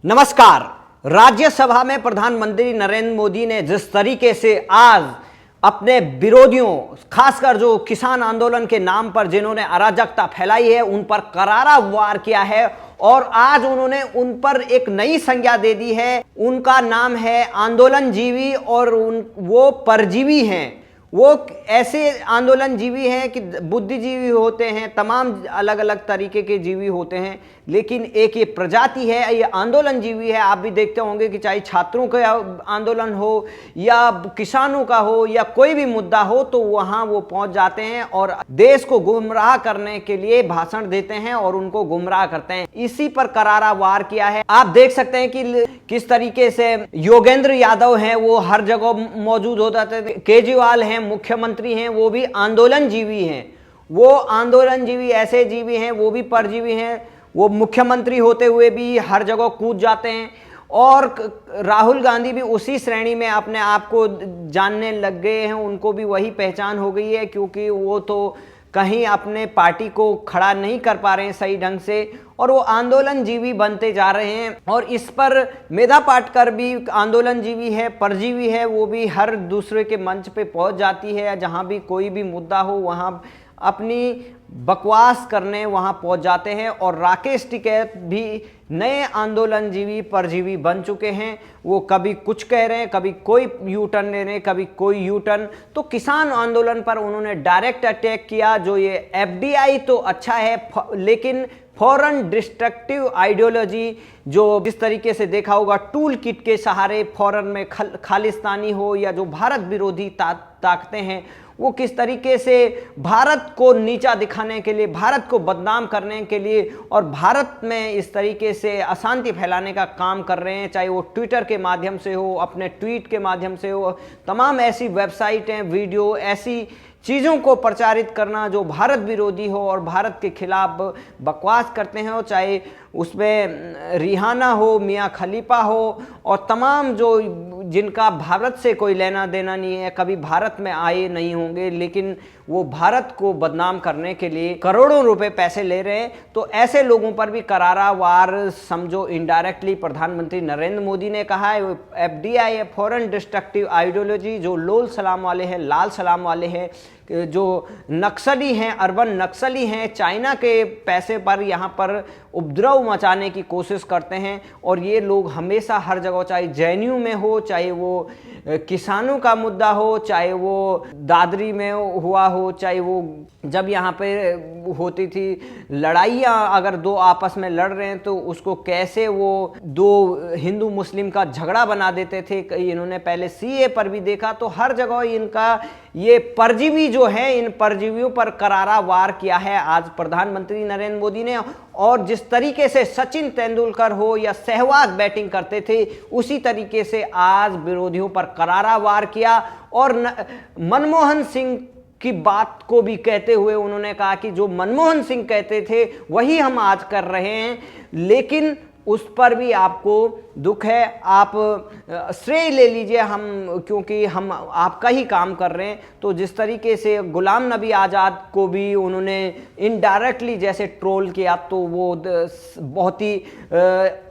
नमस्कार। राज्यसभा में प्रधानमंत्री नरेंद्र मोदी ने जिस तरीके से आज अपने विरोधियों, खासकर जो किसान आंदोलन के नाम पर जिन्होंने अराजकता फैलाई है, उन पर करारा वार किया है और आज उन्होंने उन पर एक नई संज्ञा दे दी है। उनका नाम है आंदोलनजीवी और वो परजीवी हैं। वो ऐसे आंदोलनजीवी हैं कि बुद्धिजीवी होते हैं, तमाम अलग अलग तरीके के जीवी होते हैं, लेकिन एक ये प्रजाति है, ये आंदोलनजीवी है। आप भी देखते होंगे कि चाहे छात्रों का आंदोलन हो या किसानों का हो या कोई भी मुद्दा हो, तो वहाँ वो पहुँच जाते हैं और देश को गुमराह करने के लिए भाषण देते हैं और उनको गुमराह करते हैं। इसी पर करारा वार किया है। आप देख सकते हैं कि किस तरीके से योगेंद्र यादव हैं, वो हर जगह मौजूद हो जाते थे। केजरीवाल हैं, मुख्यमंत्री हैं, वो भी आंदोलनजीवी हैं। वो आंदोलनजीवी ऐसे जीवी हैं, वो भी परजीवी हैं। वो मुख्यमंत्री होते हुए भी हर जगह कूद जाते हैं और राहुल गांधी भी उसी श्रेणी में अपने आप को जानने लग गए हैं। उनको भी वही पहचान हो गई है, क्योंकि वो तो कहीं अपने पार्टी को खड़ा नहीं कर पा रहे हैं सही ढंग से और वो आंदोलनजीवी बनते जा रहे हैं। और इस पर मेधा पाटकर भी आंदोलनजीवी है, परजीवी है। वो भी हर दूसरे के मंच पे पहुंच जाती है, जहां भी कोई भी मुद्दा हो वहां अपनी बकवास करने वहां पहुंच जाते हैं। और राकेश टिकैत भी नए आंदोलनजीवी परजीवी बन चुके हैं। वो कभी कुछ कह रहे हैं, कभी कोई यू टर्न ले रहे हैं, कभी कोई यू टर्न। तो किसान आंदोलन पर उन्होंने डायरेक्ट अटैक किया। जो ये एफडीआई तो अच्छा है, लेकिन फॉरेन डिस्ट्रक्टिव आइडियोलॉजी, जो जिस तरीके से देखा होगा टूल किट के सहारे फॉरेन में खालिस्तानी हो या जो भारत विरोधी ताकतें हैं, वो किस तरीके से भारत को नीचा दिखाने के लिए, भारत को बदनाम करने के लिए और भारत में इस तरीके से अशांति फैलाने का काम कर रहे हैं। चाहे वो ट्विटर के माध्यम से हो, अपने ट्वीट के माध्यम से हो, तमाम ऐसी वेबसाइटें, वीडियो, ऐसी चीज़ों को प्रचारित करना जो भारत विरोधी हो और भारत के खिलाफ बकवास करते हैं, चाहे उसमें रिहाना हो, मियाँ खलीफा हो और तमाम जो जिनका भारत से कोई लेना देना नहीं है, कभी भारत में आए नहीं होंगे, लेकिन वो भारत को बदनाम करने के लिए करोड़ों रुपए पैसे ले रहे हैं। तो ऐसे लोगों पर भी करारा वार समझो इनडायरेक्टली प्रधानमंत्री नरेंद्र मोदी ने कहा है। एफडीआई है, फॉरेन डिस्ट्रक्टिव आइडियोलॉजी, जो लोल सलाम वाले हैं, लाल सलाम वाले हैं, जो नक्सली हैं, अर्बन नक्सली हैं, चाइना के पैसे पर यहाँ पर उपद्रव मचाने की कोशिश करते हैं। और ये लोग हमेशा हर जगह, चाहे जेएनयू में हो, चाहे वो किसानों का मुद्दा हो, चाहे वो दादरी में हुआ हो, चाहे वो जब यहाँ पे होती थी लड़ाइयाँ, अगर दो आपस में लड़ रहे हैं तो उसको कैसे वो दो हिंदू मुस्लिम का झगड़ा बना देते थे। इन्होंने पहले सीए पर भी देखा। तो हर जगह इनका ये परजीवी जो है, इन परजीवियों पर करारा वार किया है आज प्रधानमंत्री नरेंद्र मोदी ने। और जिस तरीके से सचिन तेंदुलकर हो या सहवाग बैटिंग करते थे, उसी तरीके से आज विरोधियों पर करारा वार किया। और मनमोहन सिंह की बात को भी कहते हुए उन्होंने कहा कि जो मनमोहन सिंह कहते थे वही हम आज कर रहे हैं, लेकिन उस पर भी आपको दुख है। आप श्रेय ले लीजिए, हम क्योंकि हम आपका ही काम कर रहे हैं। तो जिस तरीके से गुलाम नबी आज़ाद को भी उन्होंने इनडायरेक्टली जैसे ट्रोल किया, तो वो बहुत ही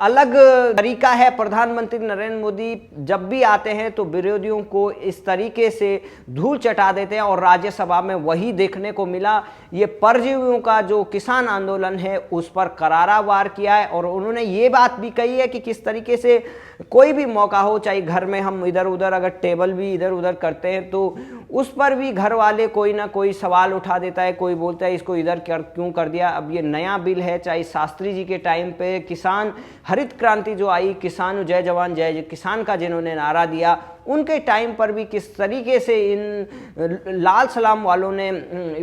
अलग तरीका है। प्रधानमंत्री नरेंद्र मोदी जब भी आते हैं तो विरोधियों को इस तरीके से धूल चटा देते हैं और राज्यसभा में वही देखने को मिला। ये परजीवियों का जो किसान आंदोलन है उस पर करारा वार किया है। और उन्होंने ये बात भी कही है कि किस तरीके से कोई भी मौका हो, चाहे घर में हम इधर उधर अगर टेबल भी इधर उधर करते हैं तो उस पर भी घर वाले कोई ना कोई सवाल उठा देता है। कोई बोलता है इसको इधर क्यों कर दिया। अब ये नया बिल है, चाहे शास्त्री जी के टाइम पे किसान हरित क्रांति जो आई, किसान जय जवान जय किसान का जिन्होंने नारा दिया, उनके टाइम पर भी किस तरीके से इन लाल सलाम वालों ने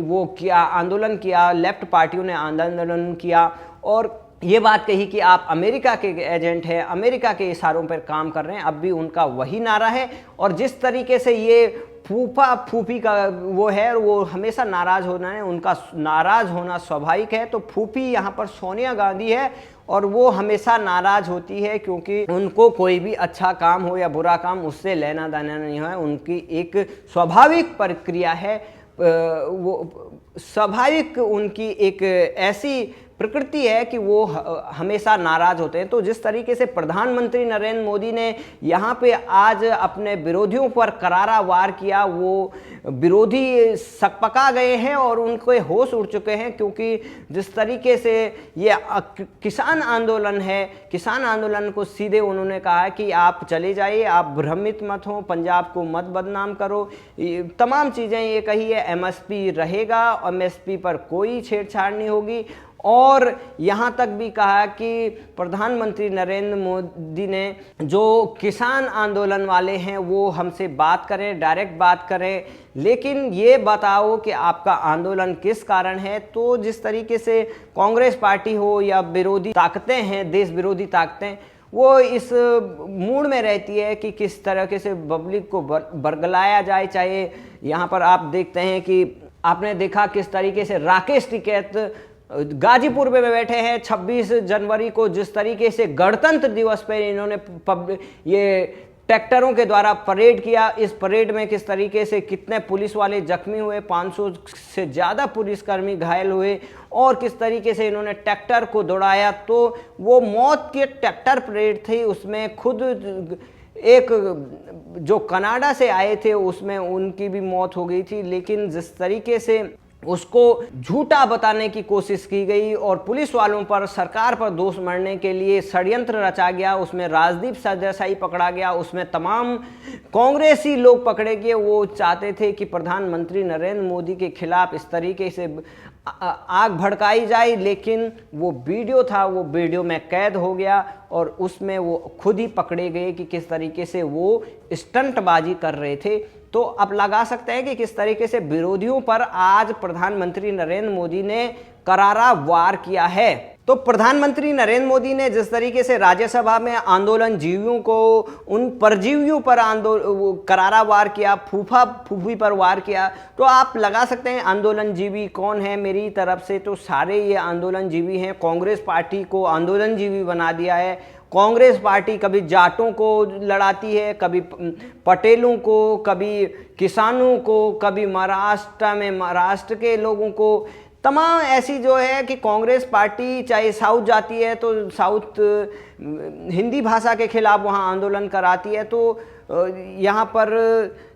वो किया, आंदोलन किया, लेफ्ट पार्टियों ने आंदोलन किया और ये बात कही कि आप अमेरिका के एजेंट हैं, अमेरिका के इशारों पर काम कर रहे हैं। अब भी उनका वही नारा है। और जिस तरीके से ये फूफा फूफी का वो है, वो हमेशा नाराज होना है, उनका नाराज होना स्वाभाविक है। तो फूफी यहाँ पर सोनिया गांधी है और वो हमेशा नाराज होती है, क्योंकि उनको कोई भी अच्छा काम हो या बुरा काम उससे लेना देना नहीं है। उनकी एक स्वाभाविक प्रक्रिया है, वो स्वाभाविक उनकी एक ऐसी प्रकृति है कि वो हमेशा नाराज होते हैं। तो जिस तरीके से प्रधानमंत्री नरेंद्र मोदी ने यहाँ पे आज अपने विरोधियों पर करारा वार किया, वो विरोधी सकपका गए हैं और उनके होश उड़ चुके हैं, क्योंकि जिस तरीके से ये किसान आंदोलन है, किसान आंदोलन को सीधे उन्होंने कहा कि आप चले जाइए, आप भ्रमित मत हो, पंजाब को मत बदनाम करो, तमाम चीज़ें ये कही है। एमएसपी रहेगा, एमएसपी पर कोई छेड़छाड़ नहीं होगी। और यहाँ तक भी कहा कि प्रधानमंत्री नरेंद्र मोदी ने जो किसान आंदोलन वाले हैं वो हमसे बात करें, डायरेक्ट बात करें, लेकिन ये बताओ कि आपका आंदोलन किस कारण है। तो जिस तरीके से कांग्रेस पार्टी हो या विरोधी ताकतें हैं, देश विरोधी ताकतें, वो इस मूड में रहती है कि किस तरह से पब्लिक को बरगलाया जाए। चाहे यहाँ पर आप देखते हैं कि आपने देखा किस तरीके से राकेश टिकैत गाजीपुर में बैठे हैं 26 जनवरी को, जिस तरीके से गणतंत्र दिवस पर इन्होंने ये ट्रैक्टरों के द्वारा परेड किया। इस परेड में किस तरीके से कितने पुलिस वाले जख्मी हुए, 500 से ज़्यादा पुलिसकर्मी घायल हुए, और किस तरीके से इन्होंने ट्रैक्टर को दौड़ाया। तो वो मौत के ट्रैक्टर परेड थी, उसमें खुद एक जो कनाडा से आए थे उसमें उनकी भी मौत हो गई थी। लेकिन जिस तरीके से उसको झूठा बताने की कोशिश की गई और पुलिस वालों पर, सरकार पर दोष मढ़ने के लिए षड्यंत्र रचा गया, उसमें राजदीप सरदेसाई पकड़ा गया, उसमें तमाम कांग्रेसी लोग पकड़े गए। वो चाहते थे कि प्रधानमंत्री नरेंद्र मोदी के खिलाफ इस तरीके से आग भड़काई जाए, लेकिन वो वीडियो था, वो वीडियो में कैद हो गया और उसमें वो खुद ही पकड़े गए कि किस तरीके से वो स्टंटबाजी कर रहे थे। तो अब लगा सकते हैं कि किस तरीके से विरोधियों पर आज प्रधानमंत्री नरेंद्र मोदी ने करारा वार किया है। तो प्रधानमंत्री नरेंद्र मोदी ने जिस तरीके से राज्यसभा में आंदोलन जीवियों को, उन परजीवियों पर करारा वार किया, फूफा फूफी पर वार किया, तो आप लगा सकते हैं आंदोलन जीवी कौन है। मेरी तरफ से तो सारे ये आंदोलन जीवी हैं। कांग्रेस पार्टी को आंदोलन जीवी बना दिया है। कांग्रेस पार्टी कभी जाटों को लड़ाती है, कभी पटेलों को, कभी किसानों को, कभी महाराष्ट्र के लोगों को, तमाम ऐसी जो है कि कांग्रेस पार्टी चाहे साउथ जाती है तो साउथ हिंदी भाषा के खिलाफ वहाँ आंदोलन कराती है। तो यहाँ पर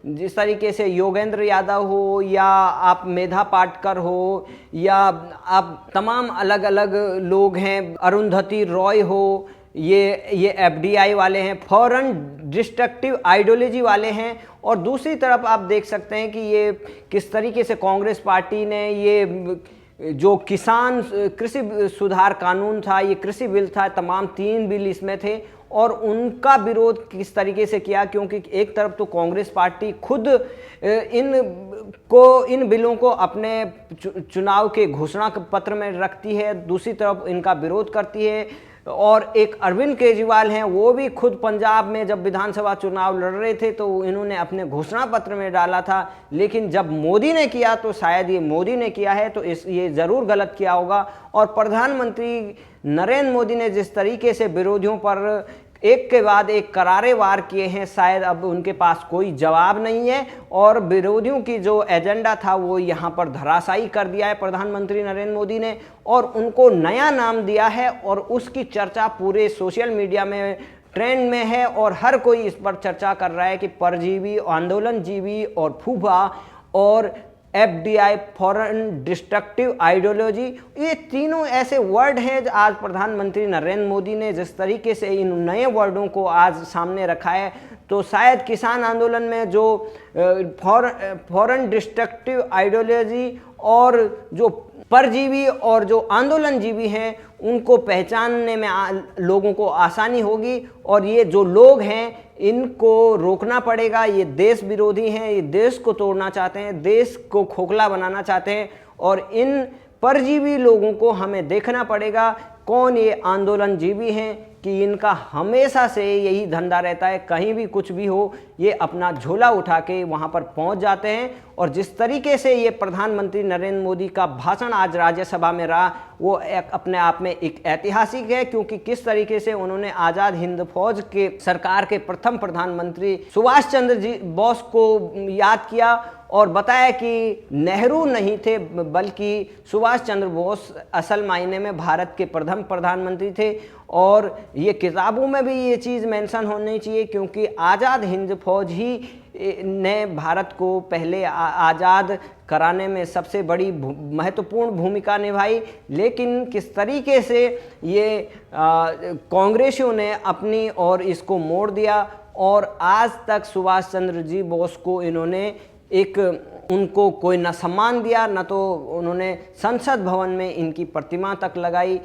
जिस तरीके से योगेंद्र यादव हो या आप मेधा पाटकर हो या आप तमाम अलग अलग लोग हैं, अरुंधति रॉय हो, ये एफडीआई वाले हैं, फॉरेन डिस्ट्रक्टिव आइडियोलॉजी वाले हैं। और दूसरी तरफ आप देख सकते हैं कि ये किस तरीके से कांग्रेस पार्टी ने ये जो किसान कृषि सुधार कानून था, ये कृषि बिल था, तमाम 3 बिल इसमें थे और उनका विरोध किस तरीके से किया, क्योंकि एक तरफ तो कांग्रेस पार्टी खुद इन बिलों को अपने चुनाव के घोषणा पत्र में रखती है, दूसरी तरफ इनका विरोध करती है। और एक अरविंद केजरीवाल हैं, वो भी खुद पंजाब में जब विधानसभा चुनाव लड़ रहे थे तो इन्होंने अपने घोषणा पत्र में डाला था, लेकिन जब मोदी ने किया तो शायद ये मोदी ने किया है तो ये ज़रूर गलत किया होगा। और प्रधानमंत्री नरेंद्र मोदी ने जिस तरीके से विरोधियों पर एक के बाद एक करारे वार किए हैं, शायद अब उनके पास कोई जवाब नहीं है और विरोधियों की जो एजेंडा था वो यहाँ पर धराशायी कर दिया है प्रधानमंत्री नरेंद्र मोदी ने और उनको नया नाम दिया है और उसकी चर्चा पूरे सोशल मीडिया में ट्रेंड में है और हर कोई इस पर चर्चा कर रहा है कि परजीवी, आंदोलन जीवी और फूफा और एफडीआई, फॉरेन डिस्ट्रक्टिव आइडियोलॉजी, ये तीनों ऐसे वर्ड हैं आज प्रधानमंत्री नरेंद्र मोदी ने जिस तरीके से इन नए वर्डों को आज सामने रखा है, तो शायद किसान आंदोलन में जो फॉरेन डिस्ट्रक्टिव आइडियोलॉजी और जो परजीवी और जो आंदोलन जीवी हैं उनको पहचानने में लोगों को आसानी होगी और ये जो लोग हैं इनको रोकना पड़ेगा। ये देश विरोधी हैं, ये देश को तोड़ना चाहते हैं, देश को खोखला बनाना चाहते हैं और इन परजीवी लोगों को हमें देखना पड़ेगा कौन ये आंदोलन जीवी हैं कि इनका हमेशा से यही धंधा रहता है, कहीं भी कुछ भी हो ये अपना झोला उठा के वहाँ पर पहुँच जाते हैं। और जिस तरीके से ये प्रधानमंत्री नरेंद्र मोदी का भाषण आज राज्यसभा में रहा वो अपने आप में एक ऐतिहासिक है, क्योंकि किस तरीके से उन्होंने आज़ाद हिंद फौज के सरकार के प्रथम प्रधानमंत्री सुभाष चंद्र बोस को याद किया और बताया कि नेहरू नहीं थे बल्कि सुभाष चंद्र बोस असल मायने में भारत के प्रथम प्रधानमंत्री थे। और ये किताबों में भी ये चीज़ मेंशन होनी चाहिए, क्योंकि आज़ाद हिंद फौज ही ने भारत को पहले आज़ाद कराने में सबसे बड़ी महत्वपूर्ण भूमिका निभाई। लेकिन किस तरीके से ये कांग्रेसियों ने अपनी और इसको मोड़ दिया, और आज तक सुभाष चंद्र जी बोस को इन्होंने उनको कोई न सम्मान दिया, न तो उन्होंने संसद भवन में इनकी प्रतिमा तक लगाई।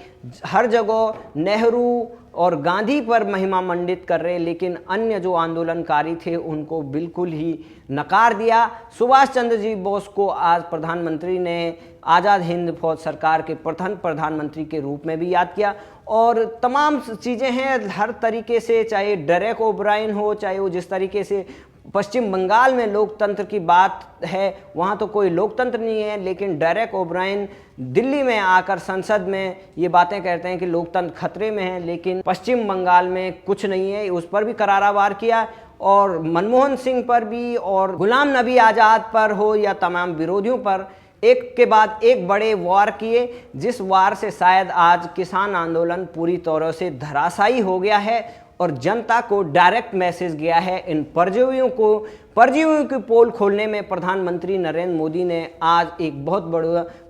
हर जगह नेहरू और गांधी पर महिमा मंडित कर रहे, लेकिन अन्य जो आंदोलनकारी थे उनको बिल्कुल ही नकार दिया। सुभाष चंद्र जी बोस को आज प्रधानमंत्री ने आज़ाद हिंद फौज सरकार के प्रथम प्रधानमंत्री के रूप में भी याद किया। और तमाम चीज़ें हैं हर तरीके से, चाहे डेरेक ओब्रायन हो, चाहे वो जिस तरीके से पश्चिम बंगाल में लोकतंत्र की बात है, वहाँ तो कोई लोकतंत्र नहीं है, लेकिन डेरेक ओब्रायन दिल्ली में आकर संसद में ये बातें कहते हैं कि लोकतंत्र खतरे में है, लेकिन पश्चिम बंगाल में कुछ नहीं है, उस पर भी करारा वार किया। और मनमोहन सिंह पर भी और गुलाम नबी आज़ाद पर हो या तमाम विरोधियों पर एक के बाद एक बड़े वार किए, जिस वार से शायद आज किसान आंदोलन पूरी तरह से धराशायी हो गया है और जनता को डायरेक्ट मैसेज गया है। इन परजीवियों की पोल खोलने में प्रधानमंत्री नरेंद्र मोदी ने आज एक बहुत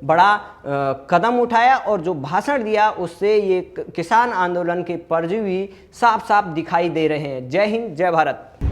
बड़ा कदम उठाया, और जो भाषण दिया उससे ये किसान आंदोलन के परजीवी साफ साफ दिखाई दे रहे हैं। जय हिंद, जय भारत।